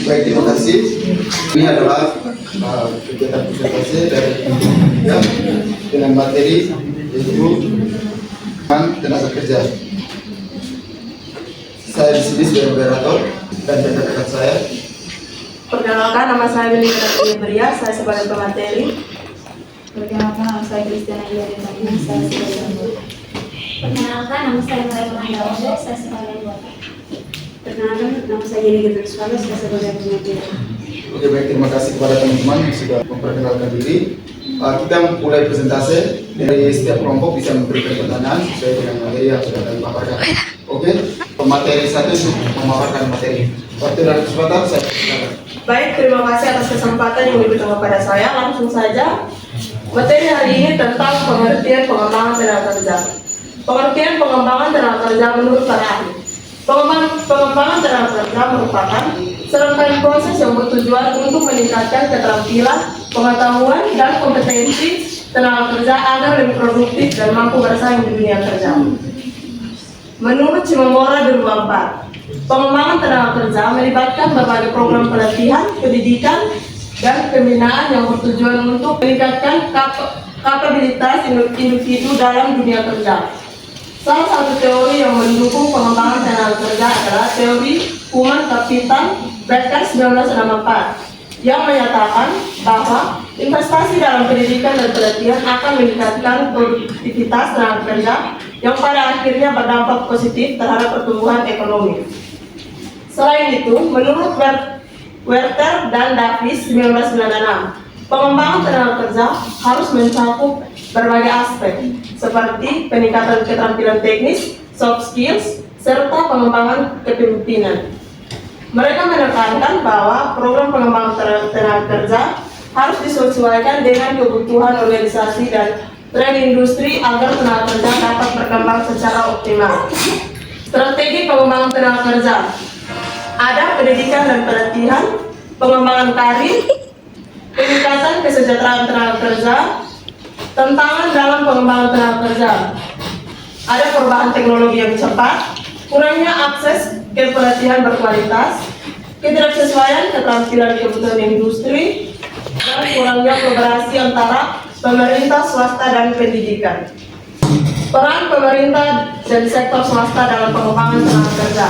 Baik, terima kasih. Ini adalah kegiatan presentasi dari ya, dengan materi yaitu tenaga kerja. Saya di sini sebagai moderator dan rekan-rekan saya. Perkenalkan, nama saya Melina Beria, saya sebagai pemateri. Perkenalkan, nama saya Kristiana Iyadetani, saya sebagai anggota. Perkenalkan, nama saya Maria Mahendra, saya sebagai anggota. Perkenalkan, nama saya Yeni Gedruswalo, saya sebagai pemateri. Oke, baik, terima kasih kepada teman-teman yang sudah memperkenalkan diri. Kita mulai presentasi. Dari setiap kelompok bisa memberikan pertanyaan sesuai dengan materi yang sudah kami paparkan. Oke, materi satu untuk memaparkan materi. Waktu dan kesempatan saya persilakan. Baik, terima kasih atas kesempatan yang diberikan kepada saya. Langsung saja, materi hari ini tentang pengertian pengembangan tenaga kerja. Pengertian pengembangan tenaga kerja menurut para ahli. Pengembangan tenaga kerja merupakan serangkaian proses yang bertujuan untuk meningkatkan keterampilan, pengetahuan, dan kompetensi tenaga kerja agar lebih produktif dan mampu bersaing di dunia kerja. Menurut Cimamora 2004, pengembangan tenaga kerja melibatkan berbagai program pelatihan, pendidikan, dan pembinaan yang bertujuan untuk meningkatkan kapabilitas individu dalam dunia kerja. Salah satu teori yang mendukung pengembangan tenaga kerja adalah teori Human Capital Becker 1964 yang menyatakan bahwa investasi dalam pendidikan dan pelatihan akan meningkatkan produktivitas tenaga kerja yang pada akhirnya berdampak positif terhadap pertumbuhan ekonomi. Selain itu, menurut Werther dan Davis 1996, pengembangan tenaga kerja harus mencakup berbagai aspek seperti peningkatan keterampilan teknis, soft skills, serta pengembangan kepemimpinan. Mereka menekankan bahwa program pengembangan tenaga kerja harus disesuaikan dengan kebutuhan organisasi dan tren industri agar tenaga kerja dapat berkembang secara optimal. Strategi pengembangan tenaga kerja ada pendidikan dan pelatihan, pengembangan karir, peningkatan kesejahteraan tenaga kerja, tantangan dalam pengembangan tenaga kerja. Ada perubahan teknologi yang cepat, kurangnya akses ke pelatihan berkualitas, ketidaksesuaian keterampilan kebutuhan industri, dan kurangnya kolaborasi antara pemerintah, swasta, dan pendidikan. Peran pemerintah dan sektor swasta dalam pengembangan tenaga kerja.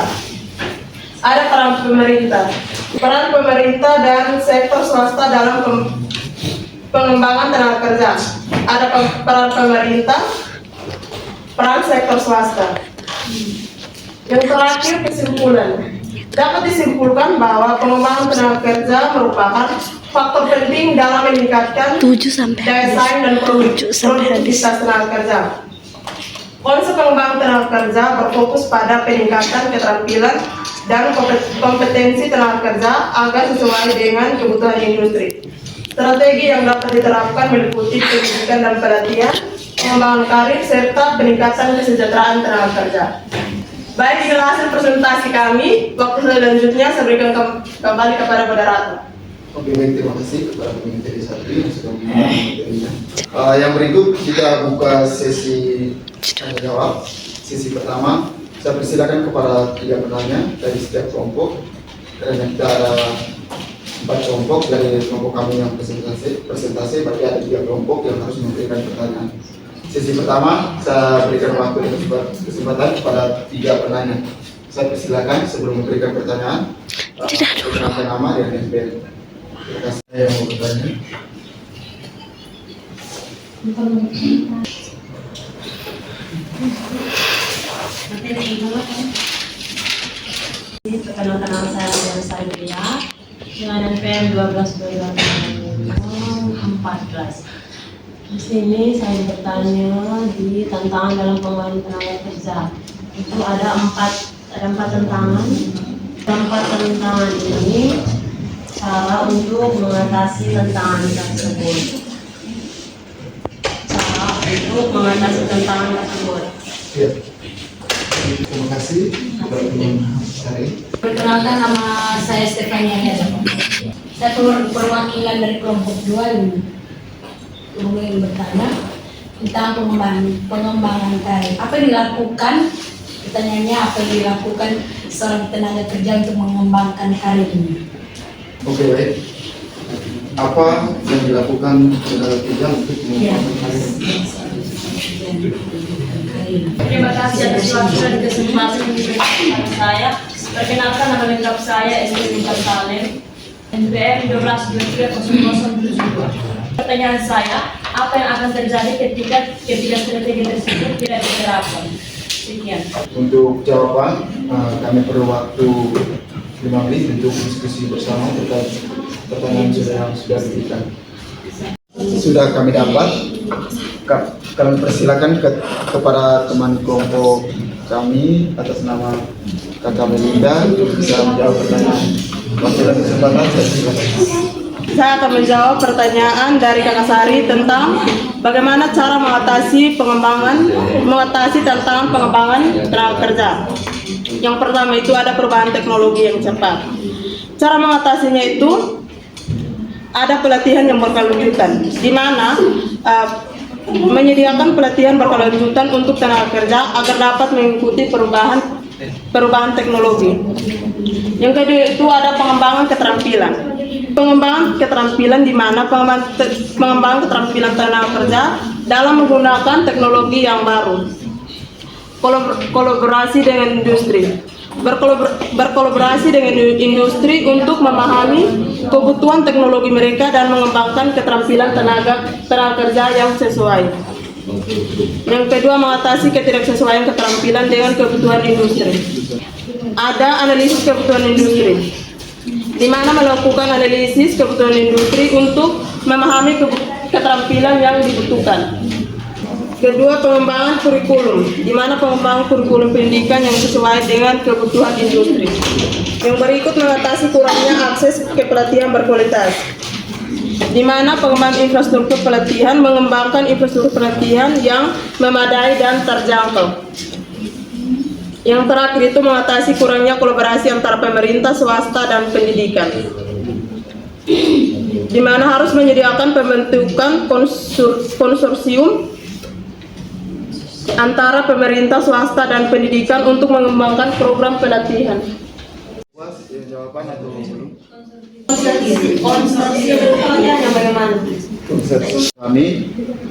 Ada peran pemerintah dan sektor swasta dalam pengembangan tenaga kerja. Ada peran pemerintah, peran sektor swasta. Yang terakhir, kesimpulan. Dapat disimpulkan bahwa pengembangan tenaga kerja merupakan faktor penting dalam meningkatkan daya saing dan produktivitas tenaga kerja. Konsep pengembangan tenaga kerja berfokus pada peningkatan keterampilan dan kompetensi tenaga kerja agar sesuai dengan kebutuhan industri. Strategi yang dapat diterapkan meliputi pendidikan dan pelatihan, pengembangan karir, serta peningkatan kesejahteraan tenaga kerja. Baik, inilah hasil presentasi kami. Waktu selanjutnya saya berikan kembali kepada moderator. Oke, baik, terima kasih kepada pemateri satu yang sudah membuat materinya. Yang berikut kita buka sesi tanya jawab. Sesi pertama, saya persilakan kepada 3 penanya dari setiap kelompok. Karena kita ada 4 kelompok dari kelompok kami yang presentasi, berarti ada 3 kelompok yang harus memberikan pertanyaan. Sesi pertama, saya berikan waktu dan kesempatan kepada 3 penanya. Saya persilakan sebelum memberikan pertanyaan, perkenalkan nama dan NPM. Terima kasih. Saya yang mau bertanya. Perkenalkan, nama saya Maria Sardia dengan NPM 12/2014. Di sini saya bertanya di tantangan dalam pengembangan tenaga kerja. Itu ada empat tantangan. Empat tantangan ini cara untuk mengatasi tantangan tersebut. Ya. Terima kasih kepada pemateri. Perkenalkan, nama saya Stefania Hera. Saya perwakilan dari kelompok 2 ini. Kemudian bertanya tentang pengembangan karir. Apa yang dilakukan? Pertanyaannya, apa yang dilakukan seorang tenaga kerja untuk mengembangkan karirnya? Oke, baik. Apa yang dilakukan saudara Tiga untuk mengembangkan karir? Terima kasih atas waktu dan kesempatan yang diberikan kepada saya. Perkenalkan, nama lengkap saya Esther Nita Salem, NPM 12230072. Pertanyaan saya, apa yang akan terjadi ketika strategi tersebut tidak diterapkan? Sekian. Untuk jawaban, kami perlu waktu 5 menit untuk diskusi bersama terkait pertanyaan yang sudah diberikan. Sudah kami dapat. Kami persilakan kepada teman kelompok kami atas nama Kakak Melinda untuk bisa menjawab pertanyaan. Waktu dan kesempatan saya silakan. Saya akan menjawab pertanyaan dari Kakak Sari tentang bagaimana cara mengatasi tantangan pengembangan tenaga kerja. Yang pertama itu ada perubahan teknologi yang cepat. Cara mengatasinya itu ada pelatihan yang berkelanjutan, di mana menyediakan pelatihan berkelanjutan untuk tenaga kerja agar dapat mengikuti perubahan teknologi. Yang kedua itu ada pengembangan keterampilan. Pengembangan keterampilan di mana pengembangan keterampilan tenaga kerja dalam menggunakan teknologi yang baru. Kolaborasi dengan industri. Berkolaborasi dengan industri untuk memahami kebutuhan teknologi mereka dan mengembangkan keterampilan tenaga kerja yang sesuai. Yang kedua, mengatasi ketidaksesuaian keterampilan dengan kebutuhan industri. Ada analisis kebutuhan industri, di mana melakukan analisis kebutuhan industri untuk memahami keterampilan yang dibutuhkan. Kedua, pengembangan kurikulum, di mana pengembangan kurikulum pendidikan yang sesuai dengan kebutuhan industri. Yang berikut mengatasi kurangnya akses ke pelatihan berkualitas, di mana pengembangan infrastruktur pelatihan, mengembangkan infrastruktur pelatihan yang memadai dan terjangkau. Yang terakhir itu mengatasi kurangnya kolaborasi antara pemerintah, swasta, dan pendidikan, di mana harus menyediakan pembentukan konsorsium antara pemerintah, swasta, dan pendidikan untuk mengembangkan program pelatihan. Puas jawaban atau belum? Yang bagaimana? Kami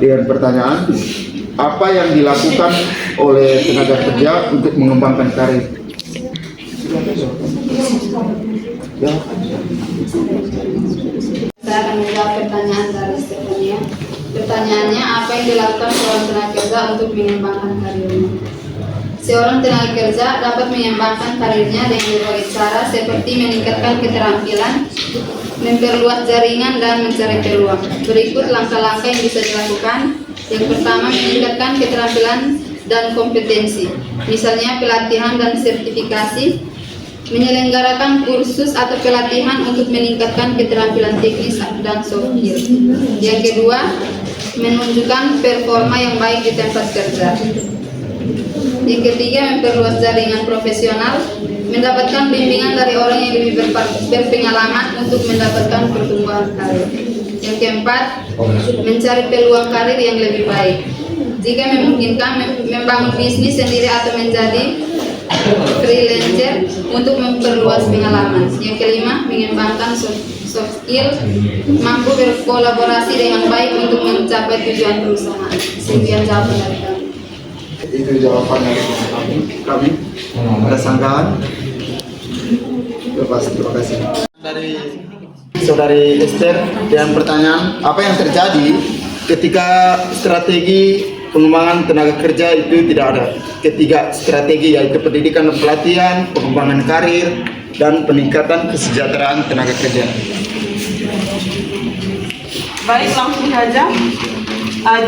dengan pertanyaan, apa yang dilakukan oleh tenaga kerja untuk mengembangkan karir? Saya akan menjawab pertanyaan dari Stefania. Pertanyaannya, apa yang dilakukan seorang tenaga kerja untuk mengembangkan karirnya? Seorang tenaga kerja dapat mengembangkan karirnya dengan berbagai cara seperti meningkatkan keterampilan, memperluas jaringan, dan mencari peluang. Berikut langkah-langkah yang bisa dilakukan. Yang pertama, meningkatkan keterampilan dan kompetensi, misalnya pelatihan dan sertifikasi, menyelenggarakan kursus atau pelatihan untuk meningkatkan keterampilan teknis dan soft skill. Yang kedua, menunjukkan performa yang baik di tempat kerja. Yang ketiga, memperluas jaringan profesional, mendapatkan bimbingan dari orang yang lebih berpengalaman untuk mendapatkan pertumbuhan karir. Yang keempat, mencari peluang karir yang lebih baik. Jika memungkinkan, membangun bisnis sendiri atau menjadi freelancer untuk memperluas pengalaman. Yang kelima, mengembangkan soft skill, mampu berkolaborasi dengan baik untuk mencapai tujuan perusahaan. Sekian jawaban dari kami. Itu jawaban dari kami. Ada sanggahan? Terima kasih. Dari Saudari Esther dengan pertanyaan, apa yang terjadi ketika strategi pengembangan tenaga kerja itu tidak ada? Ketiga strategi, yaitu pendidikan dan pelatihan, pengembangan karir, dan peningkatan kesejahteraan tenaga kerja. Baik, langsung saja.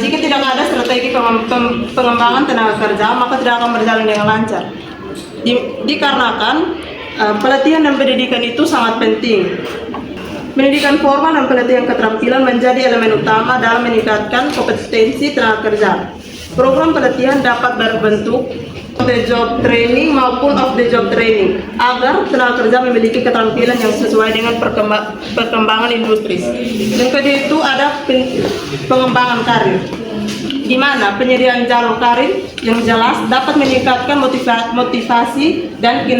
Jika tidak ada strategi pengembangan tenaga kerja, maka tidak akan berjalan dengan lancar. Dikarenakan pelatihan dan pendidikan itu sangat penting. Pendidikan formal dan pelatihan keterampilan menjadi elemen utama dalam meningkatkan kompetensi tenaga kerja. Program pelatihan dapat berbentuk on the job training maupun off the job training agar tenaga kerja memiliki keterampilan yang sesuai dengan perkembangan industri. Yang kedua itu ada pengembangan karir. di mana penyediaan jalur karir yang jelas dapat meningkatkan motivasi dan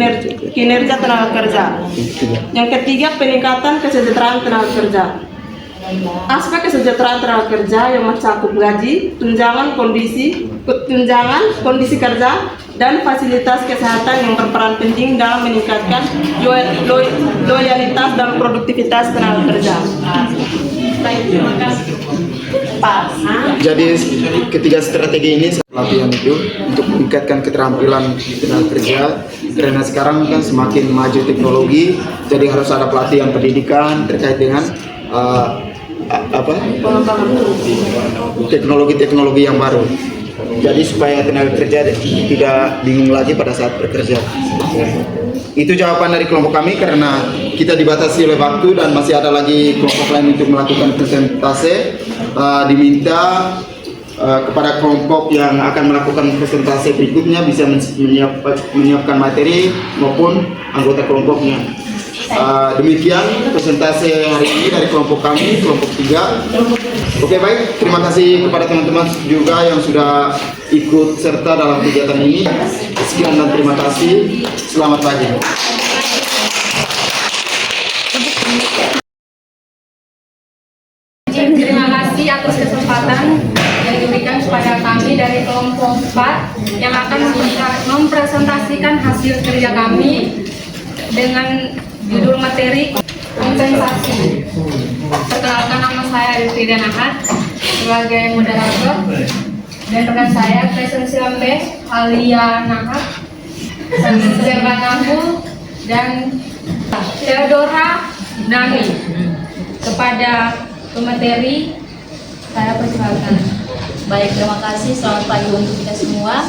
kinerja tenaga kerja. Yang ketiga, peningkatan kesejahteraan tenaga kerja. Aspek kesejahteraan tenaga kerja yang mencakup gaji, tunjangan kondisi kerja, dan fasilitas kesehatan yang berperan penting dalam meningkatkan loyalitas dan produktivitas tenaga kerja. Baik, terima kasih. Jadi ketiga strategi ini pelatihan itu untuk meningkatkan keterampilan tenaga kerja, karena sekarang kan semakin maju teknologi, jadi harus ada pelatihan pendidikan terkait dengan teknologi yang baru. Jadi supaya tenaga kerja tidak bingung lagi pada saat bekerja. Itu jawaban dari kelompok kami, karena kita dibatasi oleh waktu dan masih ada lagi kelompok lain untuk melakukan presentase. Diminta kepada kelompok yang akan melakukan presentase berikutnya bisa menyiapkan materi maupun anggota kelompoknya. Demikian presentase hari ini dari kelompok kami, kelompok 3. Oke, baik, terima kasih kepada teman-teman juga yang sudah ikut serta dalam kegiatan ini. Sekian dan terima kasih. Selamat pagi. Terima kasih atas kesempatan yang diberikan kepada kami dari kelompok 4 yang akan mempresentasikan hasil kerja kami dengan judul materi kompensasi. Perkenalkan, nama saya Elfrida Nahat sebagai moderator, dan rekan saya Kristen Silambe, Alia Nahat, Serban Nahu, dan Theodora Nami. Kepada pemateri, saya persilakan. Baik, terima kasih. Selamat pagi untuk kita semua.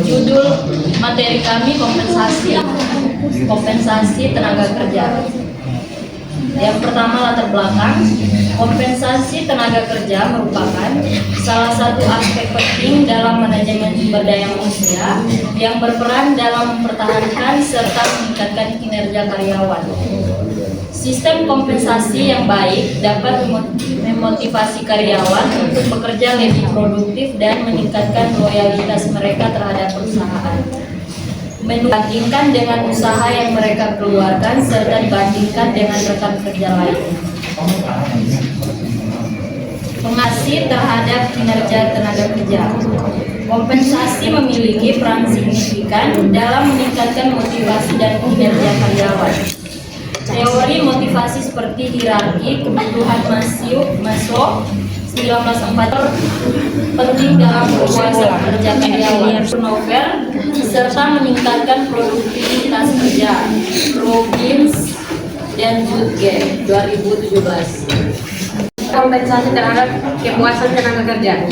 Judul materi kami kompensasi tenaga kerja. Yang pertama, latar belakang. Kompensasi tenaga kerja merupakan salah satu aspek penting dalam manajemen sumber daya manusia yang berperan dalam mempertahankan serta meningkatkan kinerja karyawan. Sistem kompensasi yang baik dapat memotivasi karyawan untuk bekerja lebih produktif dan meningkatkan loyalitas mereka terhadap perusahaan. Dibandingkan dengan usaha yang mereka keluarkan serta dibandingkan dengan rekan kerja lain. Pengasih terhadap kinerja tenaga kerja. Kompensasi memiliki peran signifikan dalam meningkatkan motivasi dan kinerja karyawan. Teori motivasi seperti hierarki kebutuhan Maslow 1940 penting dalam kepuasan kerja karyawan. Novel serta meningkatkan produktivitas kerja. Robbins dan Jutge 2017. Kompensasi terhadap kepuasan tenaga kerja.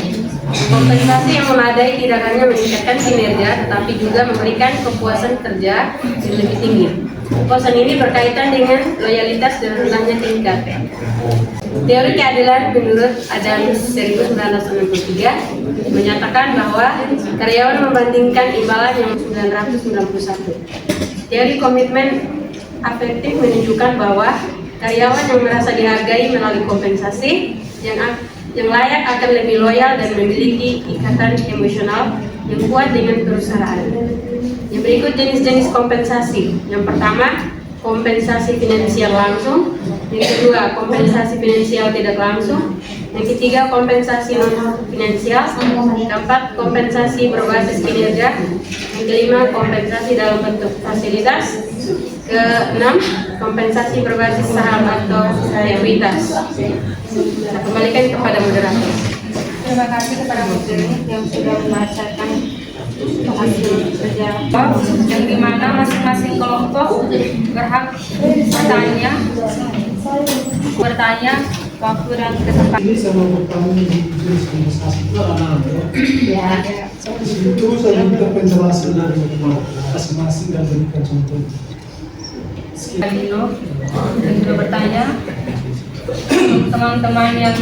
Kompensasi yang memadai tidak hanya meningkatkan kinerja, tetapi juga memberikan kepuasan kerja yang lebih tinggi. Kepuasan ini berkaitan dengan loyalitas dan rendahnya tingkat. Teori keadilan menurut Adam 1963 menyatakan bahwa karyawan membandingkan imbalan yang 991. Teori komitmen afektif menunjukkan bahwa karyawan yang merasa dihargai melalui kompensasi yang layak akan lebih loyal dan memiliki ikatan emosional yang kuat dengan perusahaan. Yang berikut jenis-jenis kompensasi. Yang pertama, kompensasi finansial langsung. Yang kedua, kompensasi finansial tidak langsung. Yang ketiga, kompensasi non finansial. Keempat, kompensasi berbasis kinerja. Yang kelima, kompensasi dalam bentuk fasilitas. Keenam, kompensasi berbasis saham atau ekuitas. Saya kembalikan kepada moderator. Terima kasih kepada materi yang sudah membacakan hasil kerja, yang dimana masing-masing kelompok berhak bertanya waktu dan kesempatan. Ini sama bertanya di jenis kompensasi itu anak-anak. Itu saya minta penjelasan dari masing-masing dan berikan contoh. Alino yang sudah bertanya, teman-teman yang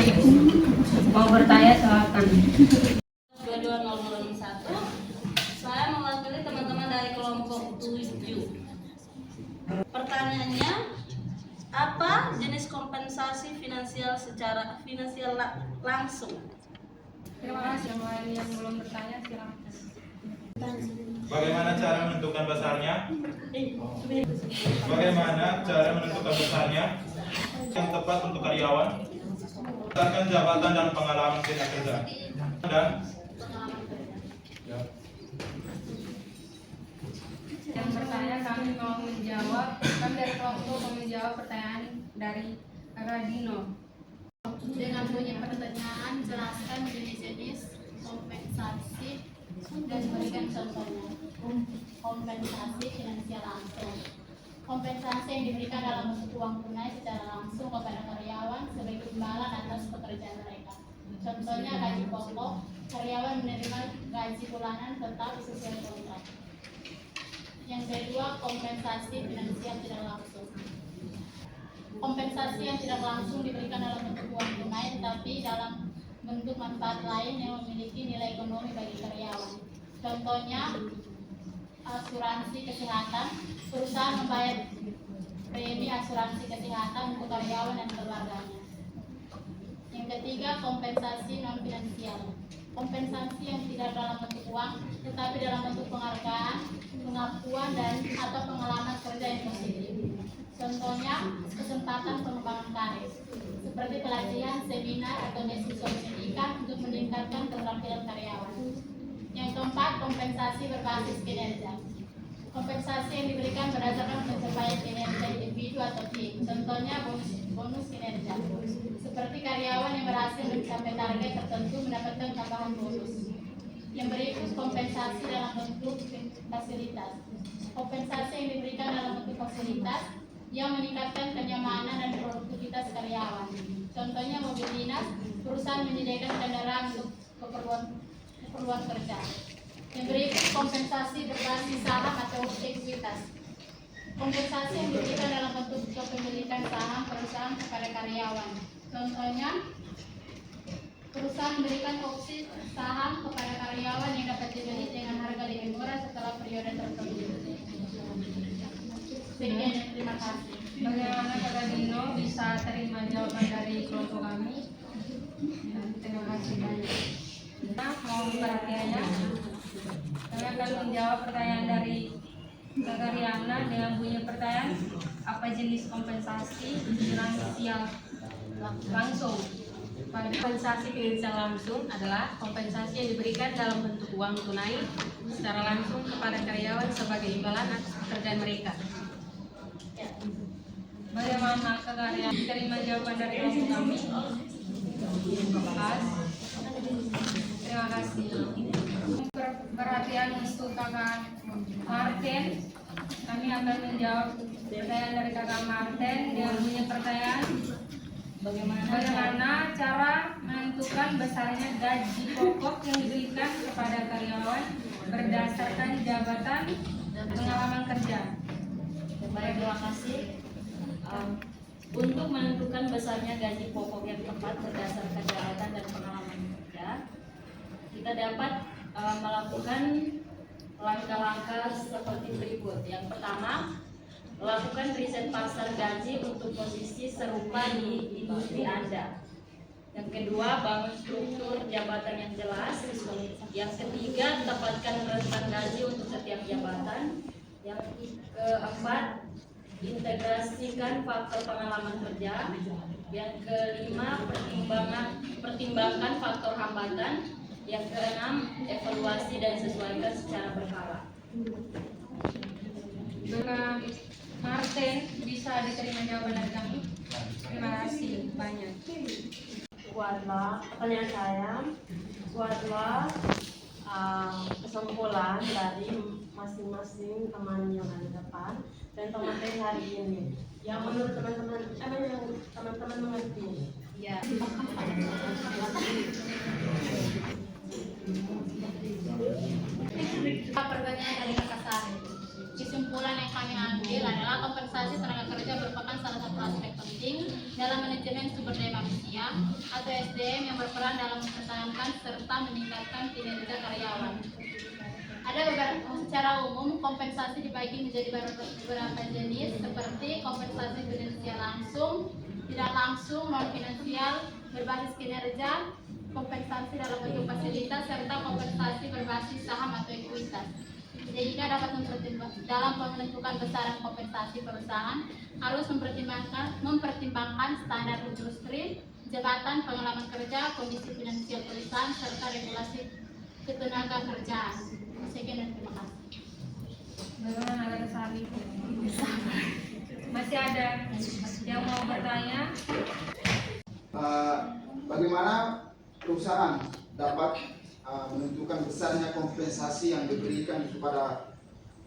mau bertanya silakan. 22.001. Saya mewakili teman-teman dari kelompok 7. Pertanyaannya, Apa jenis kompensasi finansial secara langsung? Terima kasih. Yang lain yang belum bertanya silakan. Bagaimana cara menentukan besarnya? Bagaimana cara menentukan besarnya yang tepat untuk karyawan? Berdasarkan jabatan dan pengalaman kinerja. Dan Yang bertanya kami mau menjawab, kami dari kelompok mau menjawab pertanyaan dari Radino. Dengan bunyi pertanyaan, jelaskan jenis-jenis kompensasi dan berikan contohnya. Kompensasi finansial langsung. Kompensasi yang diberikan dalam bentuk uang tunai secara langsung kepada karyawan sebagai imbalan atas pekerjaan mereka. Contohnya gaji pokok, karyawan menerima gaji bulanan tetap sesuai kontrak. Yang kedua, kompensasi finansial tidak langsung. Kompensasi yang tidak langsung diberikan dalam bentuk uang tunai, tetapi dalam bentuk manfaat lain yang memiliki nilai ekonomi bagi karyawan. Contohnya, asuransi kesehatan. Perusahaan membayar premi asuransi kesehatan untuk karyawan dan keluarganya. Yang ketiga, kompensasi non finansial. Kompensasi yang tidak dalam bentuk uang, tetapi dalam bentuk penghargaan, pengakuan dan atau pengalaman kerja yang positif. Contohnya, kesempatan pengembangan karir, seperti pelatihan, seminar, atau beasiswa pendidikan untuk meningkatkan keterampilan karyawan. Yang keempat, kompensasi berbasis kinerja. Kompensasi yang diberikan berdasarkan pencapaian kinerja individu atau tim. Contohnya, bonus kinerja. Seperti karyawan yang berhasil mencapai target tertentu mendapatkan tambahan bonus. Yang berikut, kompensasi dalam bentuk fasilitas. Kompensasi yang diberikan dalam bentuk fasilitas yang meningkatkan kenyamanan dan produktivitas karyawan. Contohnya, mobil dinas, perusahaan menyediakan kendaraan untuk keperluan kerja. Yang berikut, kompensasi berbasis saham atau ekuitas. Kompensasi yang diberikan dalam bentuk kepemilikan saham perusahaan kepada karyawan. Contohnya, perusahaan memberikan opsi saham kepada karyawan yang dapat dibeli dengan harga lebih murah setelah periode tertentu. Sekian, terima kasih. Bagaimana Kak Dino bisa terima jawaban dari kelompok kami? Terima kasih banyak. Nah, mohon perhatiannya. Kami akan menjawab pertanyaan dari Kak Riana dengan bunyi pertanyaan, apa jenis kompensasi finansial langsung? Kompensasi finansial langsung adalah kompensasi yang diberikan dalam bentuk uang tunai secara langsung kepada karyawan sebagai imbalan atas pekerjaan mereka. Bagaimana Kak Riana terima jawaban dari kelompok kami? Terima kasih. Perhatian untuk Kakak Martin, kami akan menjawab pertanyaan dari Kakak Martin dengan bunyi pertanyaan, bagaimana cara menentukan besarnya gaji pokok yang diberikan kepada karyawan berdasarkan jabatan dan pengalaman kerja. Baik, terima kasih. Untuk menentukan besarnya gaji pokok yang tepat berdasarkan jabatan dan pengalaman kerja, kita dapat melakukan langkah-langkah seperti berikut. Yang pertama, melakukan riset pasar gaji untuk posisi serupa di industri Anda. Yang kedua, bangun struktur jabatan yang jelas. Yang ketiga, tetapkan rentang gaji untuk setiap jabatan. Yang keempat, integrasikan faktor pengalaman kerja. Yang kelima, pertimbangkan faktor hambatan. Yang keenam, evaluasi dan sesuaikan secara berkala. Kakak Martin bisa diterima jawaban dari kami. Terima kasih banyak. Buatlah pertanyaan saya, buatlah kesimpulan dari masing-masing teman yang ada di depan dan teman-teman hari ini yang menurut teman-teman mengerti. Ya. Pertanyaan dari Kakak Sari. Kesimpulan yang kami ambil adalah kompensasi tenaga kerja merupakan salah satu aspek penting dalam manajemen sumber daya manusia atau SDM yang berperan dalam mempertahankan serta meningkatkan kinerja karyawan. Ada secara umum kompensasi dibagi menjadi beberapa jenis seperti kompensasi finansial langsung, tidak langsung, non finansial, berbasis kinerja, kompensasi dalam bentuk fasilitas, serta kompensasi berbasis saham atau ekuitas. Jika dapat dalam menentukan besaran kompensasi perusahaan harus mempertimbangkan standar industri, jabatan, pengalaman kerja, kondisi finansial perusahaan, serta regulasi ketenaga kerjaan. Sekian dan terima kasih. Bagaimana ada Sari? Masih ada yang mau bertanya? Bagaimana perusahaan dapat menentukan besarnya kompensasi yang diberikan kepada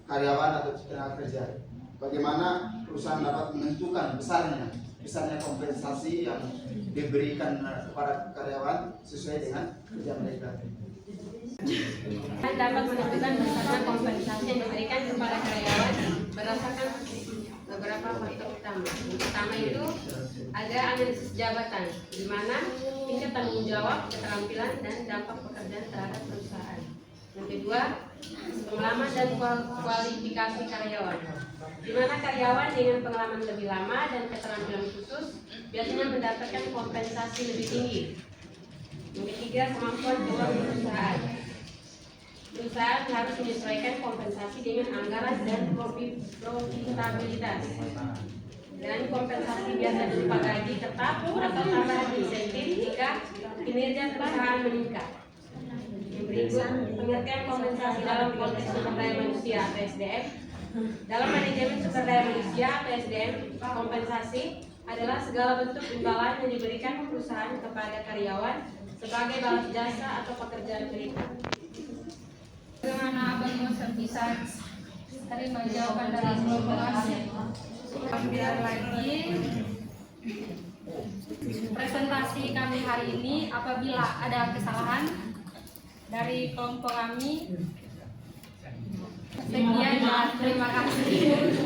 karyawan atau tenaga kerja? Bagaimana perusahaan dapat menentukan besarnya kompensasi yang diberikan kepada karyawan sesuai dengan kerja mereka? Dapat menentukan besarnya kompensasi yang diberikan kepada karyawan berdasarkan beberapa faktor utama. Yang pertama itu ada analisis jabatan, di mana tingkat tanggung jawab, keterampilan, dan dampak pekerjaan terhadap perusahaan. Yang kedua, pengalaman dan kualifikasi karyawan, di mana karyawan dengan pengalaman lebih lama dan keterampilan khusus biasanya mendapatkan kompensasi lebih tinggi. Yang ketiga, kemampuan keuangan perusahaan. Perusahaan harus menyesuaikan kompensasi dengan anggaran dan profitabilitas. Dan kompensasi biasa berupa gaji tetap atau tambahan insentif jika kinerja perusahaan meningkat. Yang berikut, pengertian kompensasi dalam konteks sumber daya manusia atau SDM. Dalam manajemen sumber daya manusia atau SDM, kompensasi adalah segala bentuk imbalan yang diberikan perusahaan kepada karyawan sebagai balas jasa atau pekerjaan mereka. Bagaimana Abang Yosef bisa terima jawaban dari kelompok asli? Biar lagi presentasi kami hari ini, apabila ada kesalahan dari kelompok kami, sekian, terima kasih.